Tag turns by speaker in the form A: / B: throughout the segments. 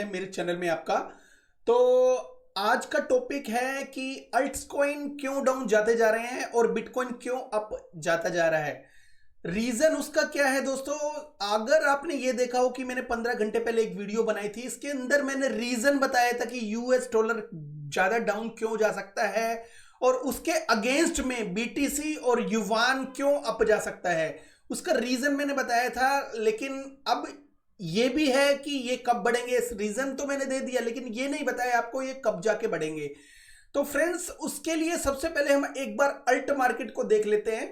A: मेरे चैनल में आपका। तो आज का टॉपिक है कि अल्ट्स कॉइन क्यों डाउन जाते जा रहे हैं और बिटकॉइन क्यों अप जाता जा रहा है। रीजन उसका क्या है दोस्तों? अगर आपने ये देखा हो कि मैंने 15 घंटे पहले एक वीडियो बनाई थी, इसके अंदर मैंने रीजन बताया था कि यूएस डॉलर ज्यादा डाउन क्यों जा सकता है और उसके अगेंस्ट में बीटीसी और युवान क्यों अप जा सकता है। उसका रीजन मैंने बताया था, लेकिन अब ये भी है कि ये कब बढ़ेंगे। इस रीजन तो मैंने दे दिया, लेकिन ये नहीं बताया आपको ये कब जाके बढ़ेंगे। तो फ्रेंड्स, उसके लिए सबसे पहले हम एक बार अल्ट मार्केट को देख लेते हैं।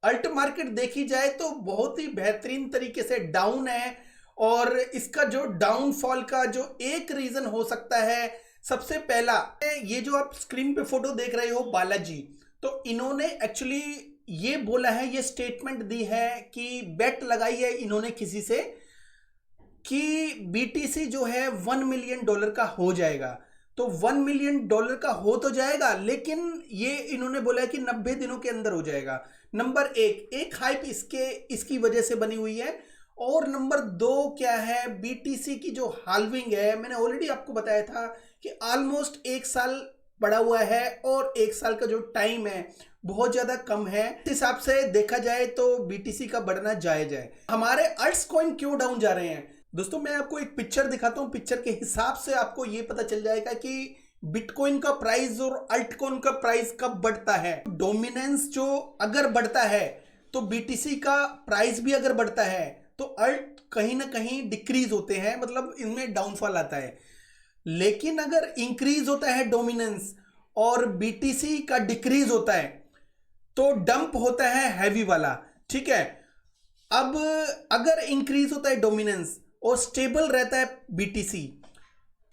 A: अल्ट मार्केट देखी जाए तो बहुत ही बेहतरीन तरीके से डाउन है, और इसका जो डाउनफॉल का जो एक रीजन हो सकता है, सबसे पहला ये जो आप स्क्रीन पे फोटो देख रहे हो बालाजी, तो इन्होंने एक्चुअली ये बोला है, ये स्टेटमेंट दी है कि बेट लगाई है इन्होंने किसी से कि बीटीसी जो है $1 मिलियन का हो जाएगा। तो $1 मिलियन का हो तो जाएगा, लेकिन ये इन्होंने बोला है कि 90 दिनों के अंदर हो जाएगा। नंबर एक हाइप इसकी वजह से बनी हुई है। और नंबर दो क्या है, बीटीसी की जो हाल्विंग है, मैंने ऑलरेडी आपको बताया था कि ऑलमोस्ट 1 साल पड़ा हुआ है और 1 साल का जो टाइम है बहुत ज्यादा कम है। इस हिसाब से देखा जाए तो बीटीसी का बढ़ना जायज है। हमारे अल्ट्स कॉइन क्यों डाउन जा रहे हैं दोस्तों, मैं आपको एक पिक्चर दिखाता हूं। पिक्चर के हिसाब से आपको ये पता चल जाएगा कि बिटकॉइन का प्राइस और अल्ट कॉइन का प्राइस कब बढ़ता है। डोमिनेंस जो अगर बढ़ता है तो बीटीसी का प्राइस भी अगर बढ़ता है तो अल्ट कहीं ना कहीं डिक्रीज होते हैं, मतलब इनमें डाउनफॉल आता है। लेकिन अगर इंक्रीज होता है डोमिनेंस और बीटीसी का डिक्रीज होता है तो डंप होता है हैवी वाला, ठीक है। अब अगर इंक्रीज होता है डोमिनेंस और स्टेबल रहता है बीटीसी,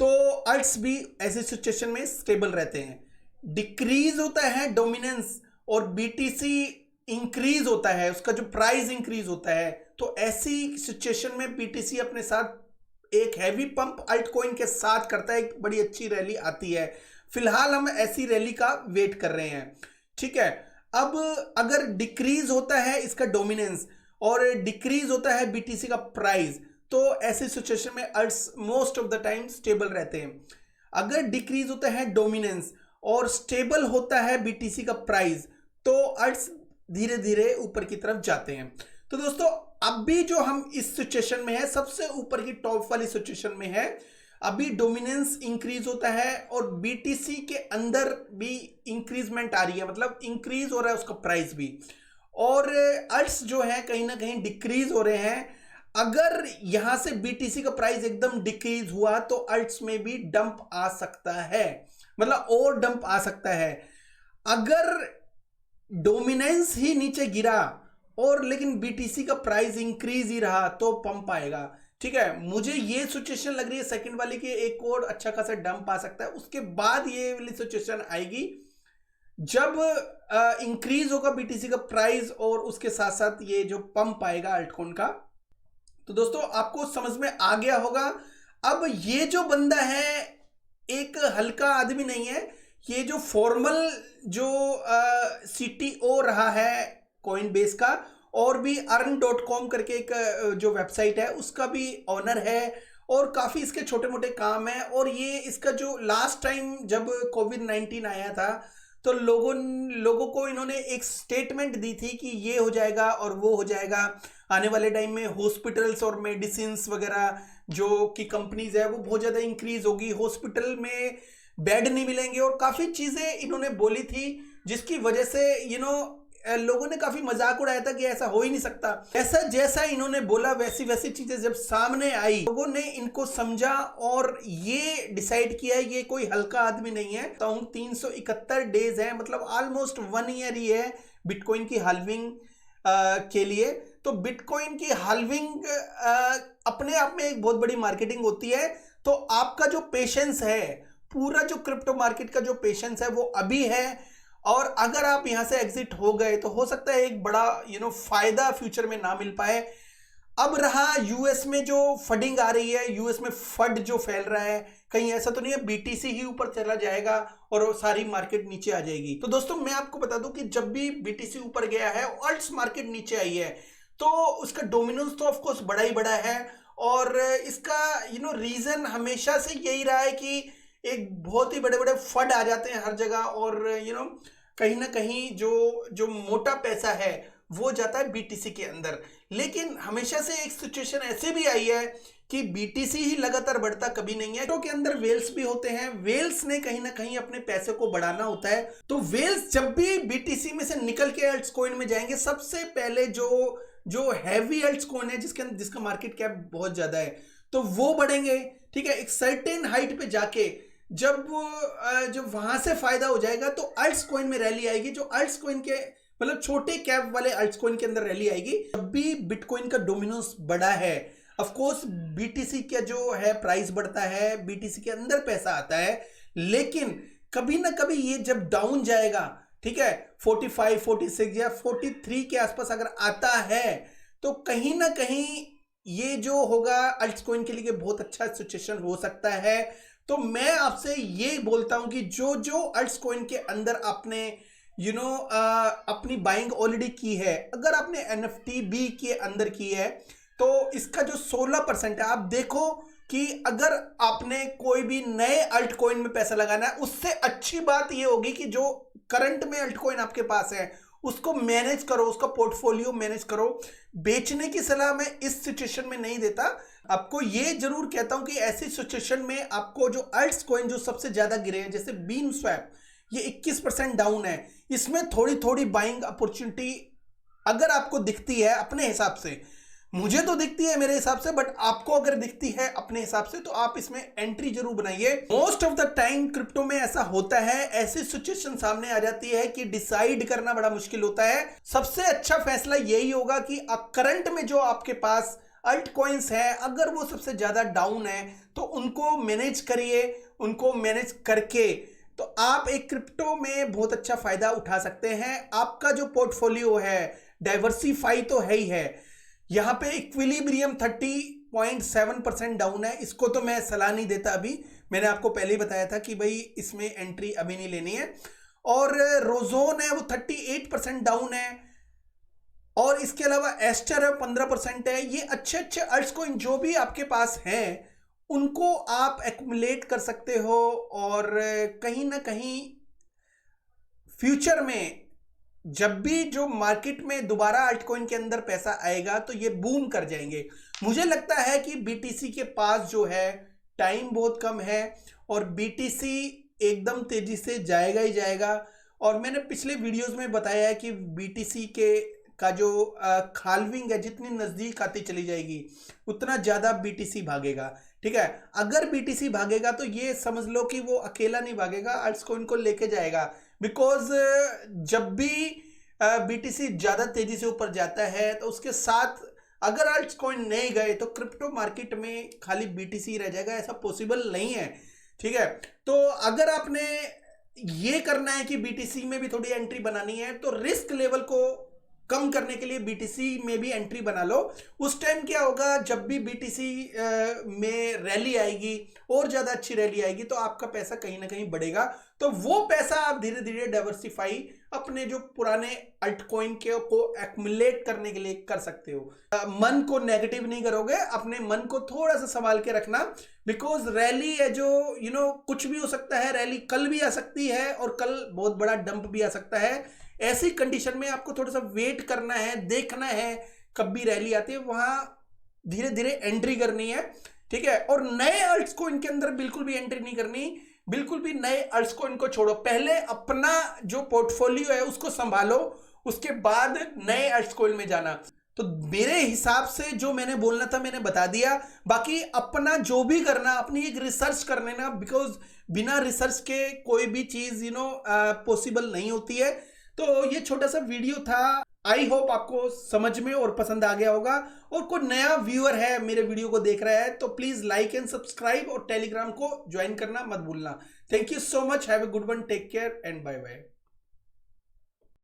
A: तो अल्ट्स भी ऐसे सिचुएशन में स्टेबल रहते हैं। डिक्रीज होता है डोमिनेंस और बीटीसी इंक्रीज होता है, उसका जो प्राइस इंक्रीज होता है, तो ऐसी सिचुएशन में बीटीसी अपने साथ एक हैवी पंप अल्ट कॉइन के साथ करता है, एक बड़ी अच्छी रैली आती है। फिलहाल हम ऐसी रैली का वेट कर रहे हैं, ठीक है। अब अगर डिक्रीज होता है इसका डोमिनेंस और डिक्रीज होता है बीटीसी का प्राइस, तो ऐसे सिचुएशन में alts most of the time stable रहते हैं। अगर डिक्रीज होता है डोमिनेंस और स्टेबल होता है बीटीसी का प्राइस, तो अल्ट्स धीरे धीरे ऊपर की तरफ जाते हैं। तो दोस्तों, अब भी जो हम इस सिचुएशन में है, सबसे ऊपर की टॉप वाली सिचुएशन में है, अभी डोमिनेंस इंक्रीज होता है और बीटीसी के अंदर भी इंक्रीजमेंट आ रही है, मतलब इंक्रीज हो रहा है उसका प्राइस भी, और अल्ट्स जो है कहीं ना कहीं डिक्रीज हो रहे हैं। अगर यहां से बीटीसी का प्राइस एकदम डिक्रीज हुआ तो अल्ट्स में भी डंप आ सकता है, मतलब और डंप आ सकता है। अगर डोमिनेंस ही नीचे गिरा और लेकिन बीटीसी का प्राइस इंक्रीज ही रहा तो पंप आएगा, ठीक है। मुझे ये सिचुएशन लग रही है सेकंड वाली की एक और अच्छा खासा डंप आ सकता है। उसके बाद ये वाली सिचुएशन आएगी जब इंक्रीज होगा बीटीसी का प्राइस और उसके साथ साथ ये जो पंप आएगा अल्टकॉइन का। तो दोस्तों, आपको समझ में आ गया होगा। अब ये जो बंदा है एक हल्का आदमी नहीं है, ये जो फॉर्मल जो सीटीओ रहा है कॉइन बेस का, और भी earn.com करके एक जो वेबसाइट है उसका भी ऑनर है, और काफी इसके छोटे मोटे काम है। और ये इसका जो लास्ट टाइम जब कोविड-19 आया था तो लोगों को इन्होंने एक स्टेटमेंट दी थी कि ये हो जाएगा और वो हो जाएगा, आने वाले टाइम में हॉस्पिटल्स और मेडिसिन वगैरह जो कि कंपनीज है वो बहुत ज्यादा इंक्रीज होगी, हॉस्पिटल में बेड नहीं मिलेंगे, और काफी चीजें इन्होंने बोली थी, जिसकी वजह से लोगों ने काफी मजाक उड़ाया था कि ऐसा हो ही नहीं सकता। ऐसा जैसा इन्होंने बोला वैसी वैसी चीजें जब सामने आई, लोगों ने इनको समझा और ये डिसाइड किया ये कोई हल्का आदमी नहीं है। तो 371 डेज है, मतलब ऑलमोस्ट 1 ईयर ही है बिटकॉइन की हाल्विंग के लिए। तो बिटकॉइन की हाल्विंग अपने आप में एक बहुत बड़ी मार्केटिंग होती है। तो आपका जो पेशेंस है, पूरा जो क्रिप्टो मार्केट का जो पेशेंस है वो अभी है, और अगर आप यहां से एग्जिट हो गए तो हो सकता है एक बड़ा फायदा फ्यूचर में ना मिल पाए। अब रहा यूएस में जो फंडिंग आ रही है, यूएस में फंड जो फैल रहा है, कहीं ऐसा तो नहीं है बीटीसी ही ऊपर चला जाएगा और सारी मार्केट नीचे आ जाएगी। तो दोस्तों, मैं आपको बता दूं कि जब भी बीटीसी ऊपर गया है, अल्ट्स मार्केट नीचे आई है, तो उसका डोमिनेंस तो ऑफ कोर्स बड़ा ही बड़ा है, और इसका रीजन हमेशा से यही रहा है कि एक बहुत ही बड़े बड़े फंड आ जाते हैं हर जगह, और कहीं ना कहीं जो जो मोटा पैसा है वो जाता है बीटीसी के अंदर। लेकिन हमेशा से एक सिचुएशन ऐसे भी आई है कि बीटीसी ही लगातार बढ़ता कभी नहीं है। तो के अंदर वेल्स भी होते हैं, वेल्स ने कहीं ना कहीं अपने पैसे को बढ़ाना होता है। तो वेल्स जब भी बीटीसी में से निकल के अल्ट्स कॉइन में जाएंगे, सबसे पहले जो हैवी अल्ट्स कॉइन है जिसका मार्केट कैप बहुत ज्यादा है, तो वो बढ़ेंगे। ठीक है, एक सर्टेन हाइट पे जाके जब वहां से फायदा हो जाएगा तो अल्ट्स कॉइन में रैली आएगी। जो अल्ट्स कॉइन के मतलब छोटे कैप वाले अल्ट्स कॉइन के अंदर रैली आएगी। जब भी बिटकॉइन का डोमिनेंस बढ़ा है, ऑफ कोर्स बीटीसी का जो है प्राइस बढ़ता है, बीटीसी के अंदर पैसा आता है, लेकिन कभी ना कभी ये जब डाउन जाएगा, ठीक है, 45, 46 या 43 के आसपास अगर आता है, तो कहीं ना कहीं ये जो होगा अल्ट्स कॉइन के लिए बहुत अच्छा सिचुएशन हो सकता है। तो मैं आपसे ये बोलता हूं कि जो अल्ट्स कॉइन के अंदर आपने अपनी बाइंग ऑलरेडी की है, अगर आपने एनएफटीबी के अंदर की है, तो इसका जो 16% है, आप देखो कि अगर आपने कोई भी नए अल्ट कॉइन में पैसा लगाना है, उससे अच्छी बात ये होगी कि जो करंट में अल्ट कॉइन आपके पास है उसको मैनेज करो, उसका पोर्टफोलियो मैनेज करो। बेचने की सलाह मैं इस सिचुएशन में नहीं देता, आपको ये जरूर कहता हूं कि ऐसी सिचुएशन में आपको जो अल्ट्स कॉइन जो सबसे ज्यादा गिरे हैं, जैसे बीन स्वैप, ये 21% डाउन है, इसमें थोड़ी थोड़ी बाइंग अपॉर्चुनिटी अगर आपको दिखती है अपने हिसाब से, मुझे तो दिखती है मेरे हिसाब से, बट आपको अगर दिखती है अपने हिसाब से, तो आप इसमें एंट्री जरूर बनाइए। Most of the time crypto में ऐसा होता है, ऐसी सिचुएशन सामने आ जाती है कि डिसाइड करना बड़ा मुश्किल होता है। सबसे अच्छा फैसला यही होगा कि करंट में जो आपके पास अल्ट कॉइन्स है, अगर वो सबसे ज्यादा डाउन है तो उनको मैनेज करिए। उनको मैनेज करके तो आप एक क्रिप्टो में बहुत अच्छा फायदा उठा सकते हैं। आपका जो पोर्टफोलियो है डाइवर्सिफाई तो है ही है। यहां पे इक्विलिब्रियम 30.7% डाउन है, इसको तो मैं सलाह नहीं देता अभी, मैंने आपको पहले ही बताया था कि भाई इसमें एंट्री अभी नहीं लेनी है। और रोजोन है वो 38% डाउन है, और इसके अलावा एस्टर है 15% है। ये अच्छे अच्छे अल्ट्स कॉइन जो भी आपके पास हैं उनको आप एक्युमुलेट कर सकते हो, और कहीं ना कहीं फ्यूचर में जब भी जो मार्केट में दोबारा अल्टकॉइन के अंदर पैसा आएगा तो ये बूम कर जाएंगे। मुझे लगता है कि बीटीसी के पास जो है टाइम बहुत कम है, और बीटीसी एकदम तेजी से जाएगा ही जाएगा। और मैंने पिछले वीडियोस में बताया है कि बीटीसी का जो खालविंग है, जितनी नजदीक आती चली जाएगी उतना ज्यादा बीटीसी भागेगा। ठीक है, अगर बीटीसी भागेगा तो ये समझ लो कि वो अकेला नहीं भागेगा, अल्टकॉइन को लेके जाएगा। बिकॉज जब भी बीटीसी ज्यादा तेजी से ऊपर जाता है तो उसके साथ अगर अल्टकॉइन नहीं गए तो क्रिप्टो मार्केट में खाली बीटीसी रह जाएगा, ऐसा पॉसिबल नहीं है। ठीक है, तो अगर आपने ये करना है कि बीटीसी में भी थोड़ी एंट्री बनानी है, तो रिस्क लेवल को कम करने के लिए बीटीसी में भी एंट्री बना लो। उस टाइम क्या होगा, जब भी बीटीसी में रैली आएगी और ज्यादा अच्छी रैली आएगी तो आपका पैसा कहीं ना कहीं बढ़ेगा। तो वो पैसा आप धीरे धीरे डाइवर्सिफाई अपने जो पुराने अल्टकॉइन को एक्युमुलेट करने के लिए कर सकते हो। मन को नेगेटिव नहीं करोगे, अपने मन को थोड़ा सा संभाल के रखना, बिकॉज रैली है जो कुछ भी हो सकता है। रैली कल भी आ सकती है और कल बहुत बड़ा डंप भी आ सकता है। ऐसी कंडीशन में आपको थोड़ा सा वेट करना है, देखना है कब भी रैली आती है, वहां धीरे धीरे एंट्री करनी है। ठीक है, और नए अल्टकॉइन के अंदर बिल्कुल भी एंट्री नहीं करनी, बिल्कुल भी नए अल्टकॉइन को छोड़ो, पहले अपना जो पोर्टफोलियो है उसको संभालो, उसके बाद नए अल्टकॉइन में जाना। तो मेरे हिसाब से जो मैंने बोलना था मैंने बता दिया। बाकी अपना जो भी करना, अपनी एक रिसर्च कर लेना, बिकॉज बिना रिसर्च के कोई भी चीज पॉसिबल नहीं होती है। तो ये छोटा सा वीडियो था, आई होप आपको समझ में और पसंद आ गया होगा। और कोई नया व्यूअर है मेरे वीडियो को देख रहा है तो प्लीज लाइक एंड सब्सक्राइब और टेलीग्राम को ज्वाइन करना मत भूलना। Thank you so much, have a good one, take care and bye bye.